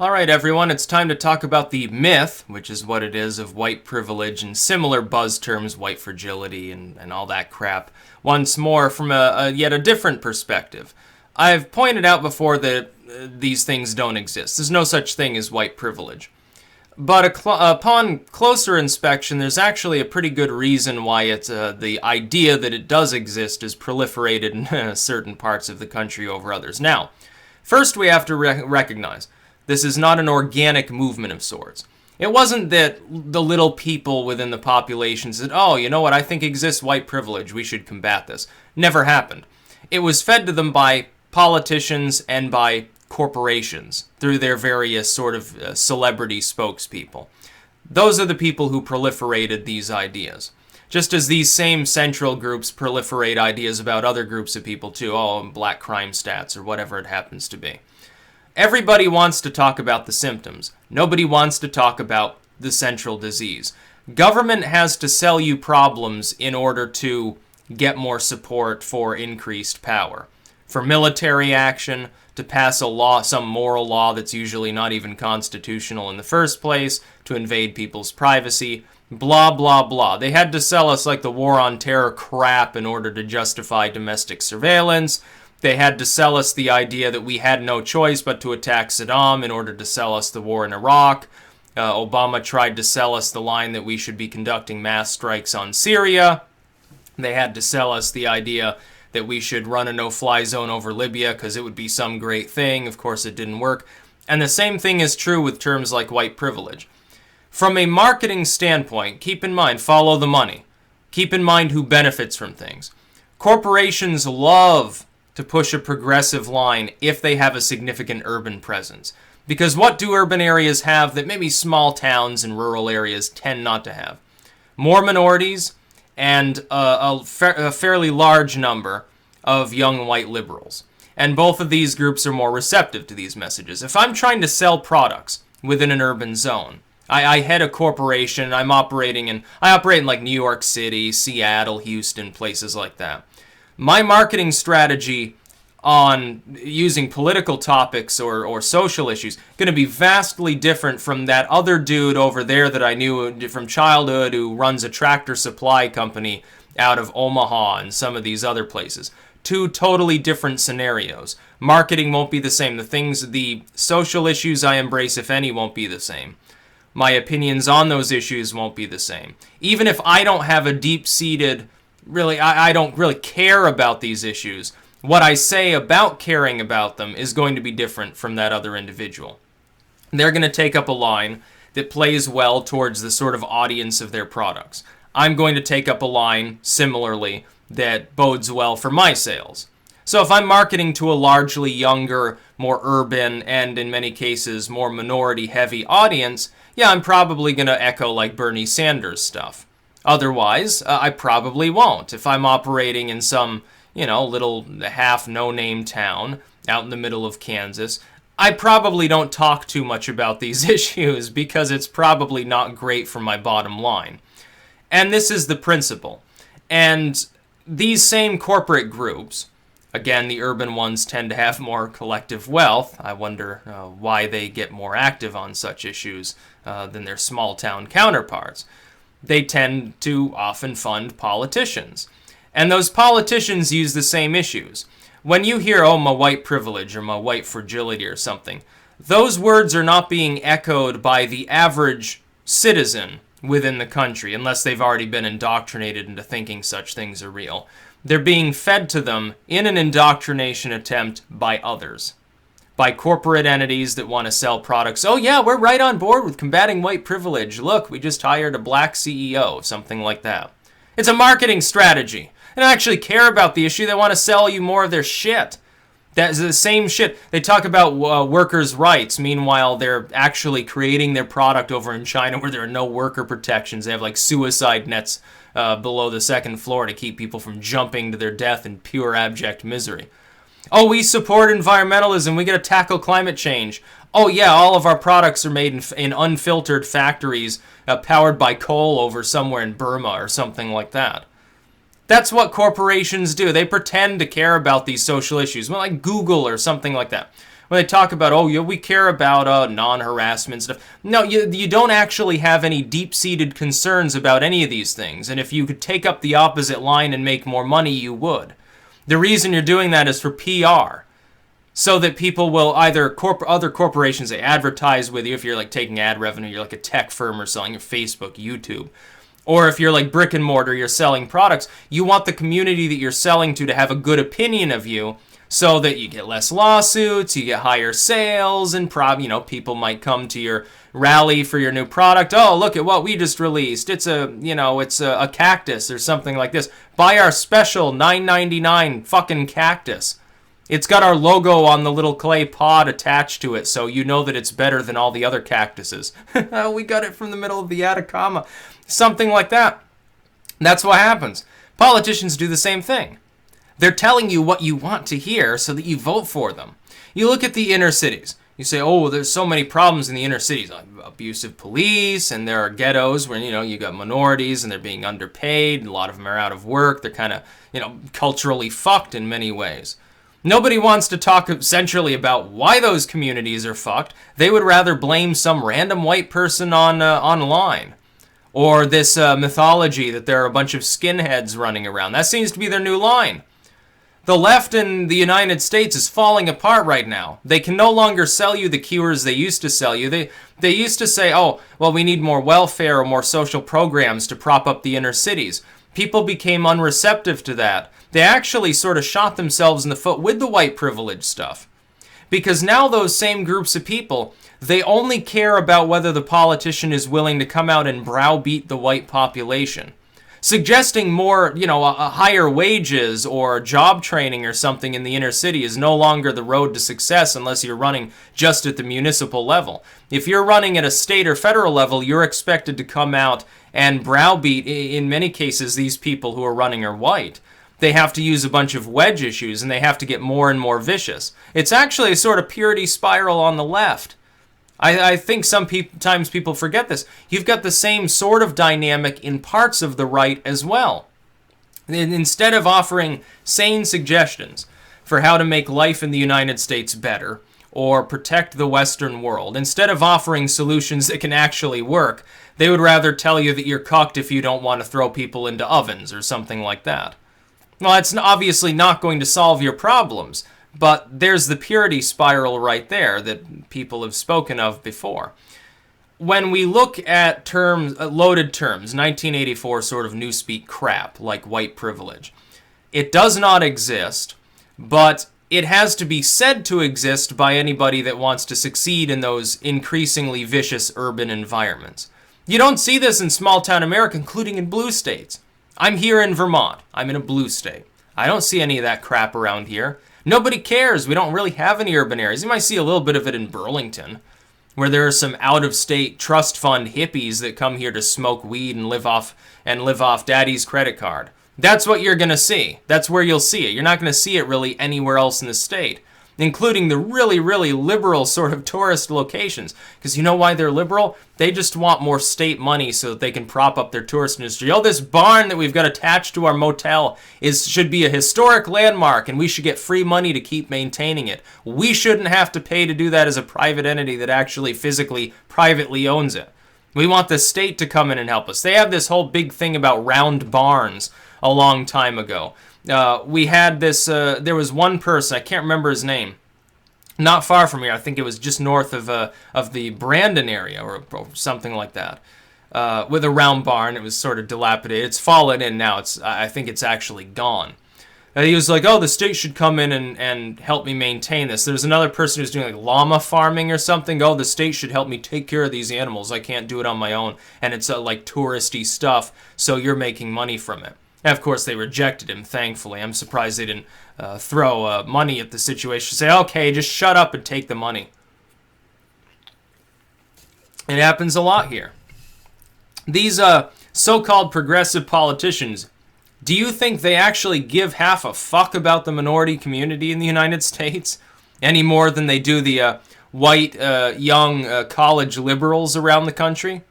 Alright everyone, it's time to talk about the myth, which is what it is, of white privilege and similar buzz terms, white fragility and all that crap, once more from yet a different perspective. I've pointed out before that these things don't exist. There's no such thing as white privilege. But upon closer inspection, there's actually a pretty good reason why it's the idea that it does exist is proliferated in certain parts of the country over others. Now, first we have to recognize this is not an organic movement of sorts. It wasn't that the little people within the population said, oh, you know what, I think exists white privilege, we should combat this. Never happened. It was fed to them by politicians and by corporations through their various sort of celebrity spokespeople. Those are the people who proliferated these ideas. Just as these same central groups proliferate ideas about other groups of people too, black crime stats or whatever it happens to be. Everybody wants to talk about the symptoms. Nobody wants to talk about the central disease. Government has to sell you problems in order to get more support for increased power. For military action, to pass a law, some moral law that's usually not even constitutional in the first place, to invade people's privacy, blah, blah, blah. They had to sell us like the war on terror crap in order to justify domestic surveillance. They had to sell us the idea that we had no choice but to attack Saddam in order to sell us the war in Iraq. Obama tried to sell us the line that we should be conducting mass strikes on Syria. They had to sell us the idea that we should run a no-fly zone over Libya because it would be some great thing. Of course, it didn't work. And the same thing is true with terms like white privilege. From a marketing standpoint, keep in mind, follow the money. Keep in mind who benefits from things. Corporations love to push a progressive line if they have a significant urban presence. Because what do urban areas have that maybe small towns and rural areas tend not to have? More minorities and a fairly large number of young white liberals. And both of these groups are more receptive to these messages. If I'm trying to sell products within an urban zone, I head a corporation, I operate in like New York City, Seattle, Houston, places like that. My marketing strategy on using political topics or social issues going to be vastly different from that other dude over there that I knew from childhood who runs a tractor supply company out of Omaha and some of these other places. Two totally different scenarios. Marketing won't be the same. The social issues I embrace, if any, won't be the same. My opinions on those issues won't be the same. Even if I don't have a deep-seated I don't really care about these issues. What I say about caring about them is going to be different from that other individual. They're going to take up a line that plays well towards the sort of audience of their products. I'm going to take up a line, similarly, that bodes well for my sales. So if I'm marketing to a largely younger, more urban, and in many cases more minority-heavy audience, yeah, I'm probably going to echo like Bernie Sanders stuff. Otherwise, I probably won't. If I'm operating in some, little half no-name town out in the middle of Kansas, I probably don't talk too much about these issues because it's probably not great for my bottom line. And this is the principle. And these same corporate groups, again, the urban ones tend to have more collective wealth. I wonder why they get more active on such issues than their small-town counterparts. They tend to often fund politicians. And those politicians use the same issues. When you hear, my white privilege or my white fragility or something, those words are not being echoed by the average citizen within the country, unless they've already been indoctrinated into thinking such things are real. They're being fed to them in an indoctrination attempt by others. By corporate entities that want to sell products. Oh yeah, we're right on board with combating white privilege. Look, we just hired a black CEO, something like that. It's a marketing strategy. They don't actually care about the issue. They want to sell you more of their shit. That's the same shit. They talk about workers' rights. Meanwhile, they're actually creating their product over in China where there are no worker protections. They have like suicide nets below the second floor to keep people from jumping to their death in pure abject misery. Oh, we support environmentalism. We got to tackle climate change. Oh, yeah, all of our products are made in unfiltered factories powered by coal over somewhere in Burma or something like that. That's what corporations do. They pretend to care about these social issues, well, like Google or something like that. when they talk about, oh, yeah, we care about non-harassment stuff. No, you don't actually have any deep-seated concerns about any of these things. And if you could take up the opposite line and make more money, you would. The reason you're doing that is for PR. So that people will either, other corporations, they advertise with you. If you're like taking ad revenue, you're like a tech firm or selling your Facebook, YouTube. Or if you're like brick and mortar, you're selling products. You want the community that you're selling to have a good opinion of you so that you get less lawsuits, you get higher sales, and people might come to your rally for your new product. Oh, look at what we just released. It's a cactus or something like this. Buy our special $9.99 fucking cactus. It's got our logo on the little clay pod attached to it, so you know that it's better than all the other cactuses. We got it from the middle of the Atacama. Something like that. That's what happens. Politicians do the same thing. They're telling you what you want to hear so that you vote for them. You look at the inner cities. You say, oh, there's so many problems in the inner cities. Abusive police, and there are ghettos where, you got minorities and they're being underpaid. A lot of them are out of work. They're kind of, culturally fucked in many ways. Nobody wants to talk centrally about why those communities are fucked. They would rather blame some random white person online. Or this mythology that there are a bunch of skinheads running around. That seems to be their new line. The left in the United States is falling apart right now. They can no longer sell you the cures they used to sell you. They used to say, oh, well, we need more welfare or more social programs to prop up the inner cities. People became unreceptive to that. They actually sort of shot themselves in the foot with the white privilege stuff. Because now those same groups of people, they only care about whether the politician is willing to come out and browbeat the white population. Suggesting more, higher wages or job training or something in the inner city is no longer the road to success unless you're running just at the municipal level. If you're running at a state or federal level, you're expected to come out and browbeat, in many cases, these people who are running are white. They have to use a bunch of wedge issues, and they have to get more and more vicious. It's actually a sort of purity spiral on the left. I think sometimes people forget this. You've got the same sort of dynamic in parts of the right as well. Instead of offering sane suggestions for how to make life in the United States better or protect the Western world, instead of offering solutions that can actually work, they would rather tell you that you're cucked if you don't want to throw people into ovens or something like that. Well, it's obviously not going to solve your problems, but there's the purity spiral right there that people have spoken of before. When we look at terms, loaded terms, 1984 sort of newspeak crap like white privilege, it does not exist, but it has to be said to exist by anybody that wants to succeed in those increasingly vicious urban environments. You don't see this in small-town America, including in blue states. I'm here in Vermont. I'm in a blue state. I don't see any of that crap around here. Nobody cares. We don't really have any urban areas. You might see a little bit of it in Burlington, where there are some out-of-state trust fund hippies that come here to smoke weed and live off daddy's credit card. That's what you're going to see. That's where you'll see it. You're not going to see it really anywhere else in the state, including the really, really liberal sort of tourist locations. Because you know why they're liberal? They just want more state money so that they can prop up their tourist industry. Oh, this barn that we've got attached to our motel should be a historic landmark, and we should get free money to keep maintaining it. We shouldn't have to pay to do that as a private entity that actually physically, privately owns it. We want the state to come in and help us. They have this whole big thing about round barns a long time ago. We had this, there was one person, I can't remember his name, not far from here. I think it was just north of the Brandon area or something like that, with a round barn. It was sort of dilapidated. It's fallen in now. I think it's actually gone. He was like, oh, the state should come in and help me maintain this. There's another person who's doing like llama farming or something. Oh, the state should help me take care of these animals. I can't do it on my own. And it's like touristy stuff, so you're making money from it. And of course, they rejected him, thankfully. I'm surprised they didn't throw money at the situation. Say, okay, just shut up and take the money. It happens a lot here. These so-called progressive politicians, do you think they actually give half a fuck about the minority community in the United States? Any more than they do the white, young college liberals around the country?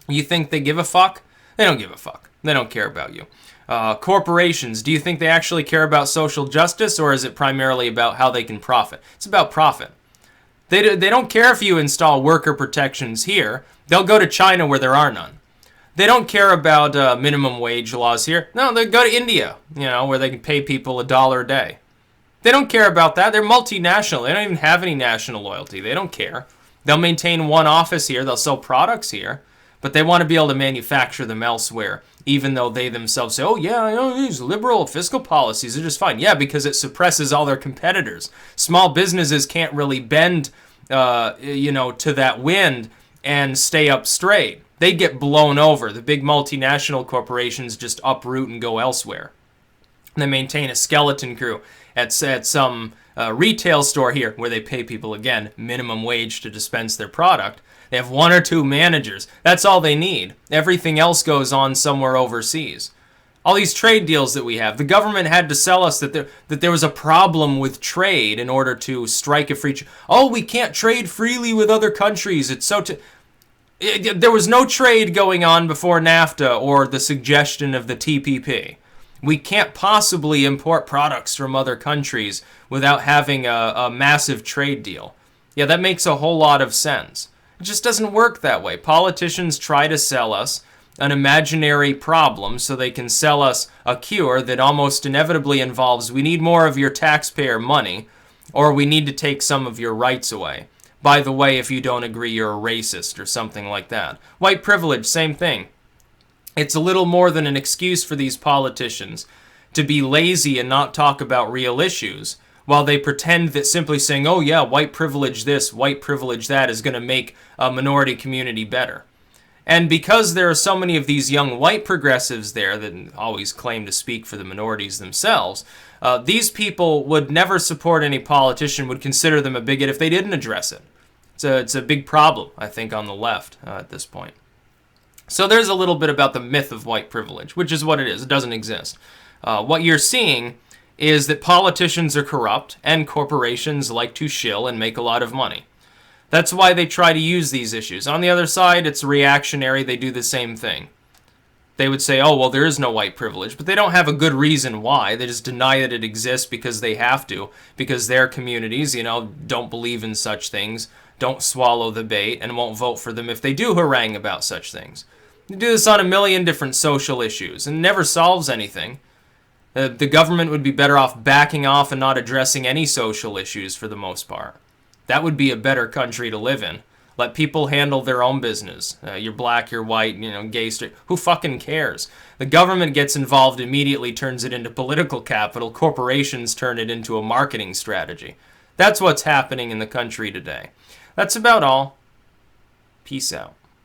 You think they give a fuck? They don't give a fuck. They don't care about you. Corporations, do you think they actually care about social justice, or is it primarily about how they can profit? It's about profit. They don't care if you install worker protections here. They'll go to China where there are none. They don't care about minimum wage laws here. No, they go to India, where they can pay people $1 a day. They don't care about that. They're multinational. They don't even have any national loyalty. They don't care. They'll maintain one office here. They'll sell products here. But they want to be able to manufacture them elsewhere, even though they themselves say, oh, yeah, these liberal fiscal policies are just fine. Yeah, because it suppresses all their competitors. Small businesses can't really bend, to that wind and stay up straight. They get blown over. The big multinational corporations just uproot and go elsewhere. They maintain a skeleton crew at some retail store here where they pay people, again, minimum wage to dispense their product. They have 1 or 2 managers. That's all they need. Everything else goes on somewhere overseas. All these trade deals that we have, the government had to sell us that there was a problem with trade in order to strike a free trade. Oh, we can't trade freely with other countries. It's so... There was no trade going on before NAFTA or the suggestion of the TPP. We can't possibly import products from other countries without having a massive trade deal. Yeah, that makes a whole lot of sense. It just doesn't work that way. Politicians try to sell us an imaginary problem so they can sell us a cure that almost inevitably involves we need more of your taxpayer money or we need to take some of your rights away. By the way, if you don't agree, you're a racist or something like that. White privilege, same thing. It's a little more than an excuse for these politicians to be lazy and not talk about real issues while they pretend that simply saying, oh yeah, white privilege this, white privilege that is going to make a minority community better. And because there are so many of these young white progressives there that always claim to speak for the minorities themselves, these people would never support any politician, would consider them a bigot if they didn't address it. It's a big problem, I think, on the left at this point. So there's a little bit about the myth of white privilege, which is what it is. It doesn't exist. What you're seeing is that politicians are corrupt and corporations like to shill and make a lot of money. That's why they try to use these issues. On the other side, it's reactionary. They do the same thing. They would say, oh, well, there is no white privilege, but they don't have a good reason why. They just deny that it exists because they have to, because their communities, don't believe in such things, don't swallow the bait, and won't vote for them if they do harangue about such things. They do this on a million different social issues, and it never solves anything. The government would be better off backing off and not addressing any social issues for the most part. That would be a better country to live in. Let people handle their own business. You're black, you're white, gay, straight. Who fucking cares? The government gets involved immediately, turns it into political capital. Corporations turn it into a marketing strategy. That's what's happening in the country today. That's about all. Peace out.